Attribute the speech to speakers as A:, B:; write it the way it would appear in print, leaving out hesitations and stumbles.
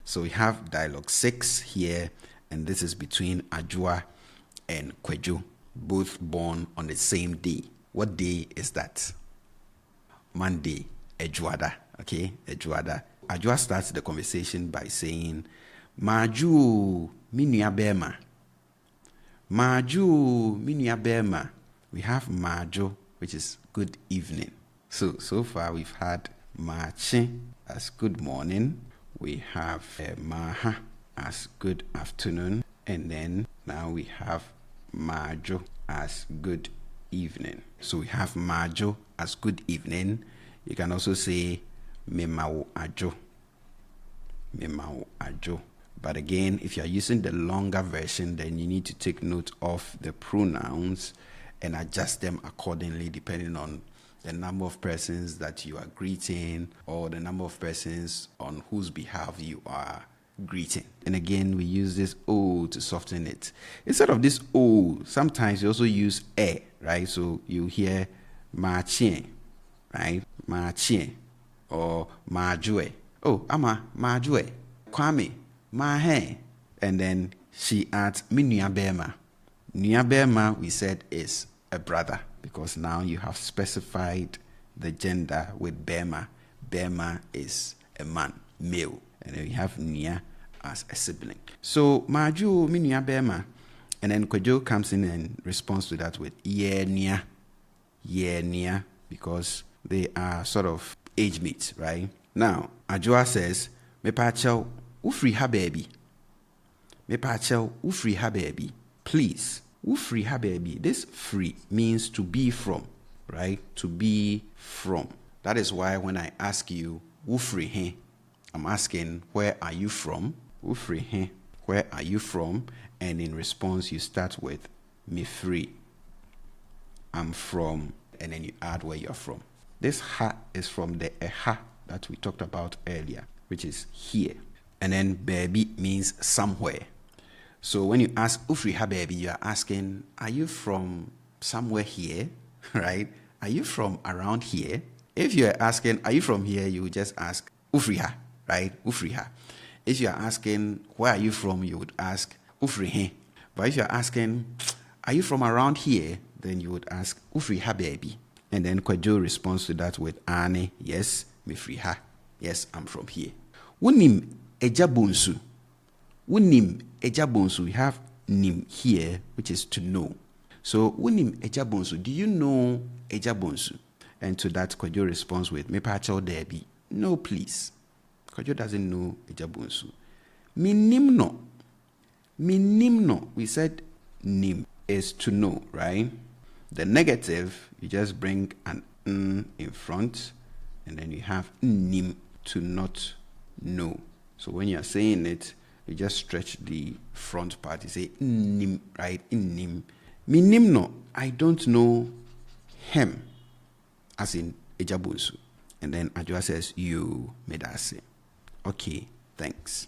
A: So we have dialogue 6 here, and this is between Ajua and Kwejo, both born on the same day. What day is that? Monday, Ejuada. Okay, Ejuada. Ajua starts the conversation by saying, Maju, minya bema. Maju, minya bema. We have Majo, which is good evening. So far we've had Machi as good morning. We have Maha as good afternoon. And then now we have Majo as good evening. So we have Majo as good evening. You can also say Memao Ajo. Memao Ajo. But again, if you're using the longer version, then you need to take note of the pronouns and adjust them accordingly depending on the number of persons that you are greeting or the number of persons on whose behalf you are greeting. And again, we use this O to soften it. Instead of this O, sometimes you also use E, right? So you hear Machien, right? Machien or Majue. Oh, Ama, Majue. Kwame, Mahe. And then she adds Mi Nuabema. Nuabema, we said, is a brother because now you have specified the gender with Bema. Bema is a man, male. And then we have Nia as a sibling. So Maju, Mi Nuabema. And then Kwejo comes in and responds to that with Ye Nia. Ye Nia, because they are sort of age mates, right? Now, Ajua says, Mepachel, ufri ha baby. Mepachel, ufri ha baby. Please, ufri ha baby. This free means to be from, right? To be from. That is why when I ask you, ufri he, I'm asking, where are you from? Ufri he, where are you from? And in response, you start with, me free. I'm from, and then you add where you're from. This ha is from the eha that we talked about earlier, which is here. And then baby means somewhere. So when you ask ufri ha baby, you are asking, are you from somewhere here, right? Are you from around here? If you are asking, are you from here, you would just ask ufri ha, right? Ufri ha. If you are asking, where are you from, you would ask ufri he. But if you are asking, are you from around here, then you would ask ufri ha baby. And then Kwejo responds to that with Ane, yes, me free ha. Yes, I'm from here. Wunim ejabonsu. Wunim ejabonsu. We have nim here, which is to know. So wunim ejabonsu. Do you know ejabonsu? And to that Kwejo responds with me pacho debi. No, please. Kwejo doesn't know ejabonsu. Minimno. Minimno. We said nim is to know, right? The negative, you just bring an n in front, and then you have nim, to not know. So when you're saying it, you just stretch the front part. You say nim, right? Nim. Minimno, I don't know him, as in ejabunsu. And then Ajua says, you medase. Okay, thanks.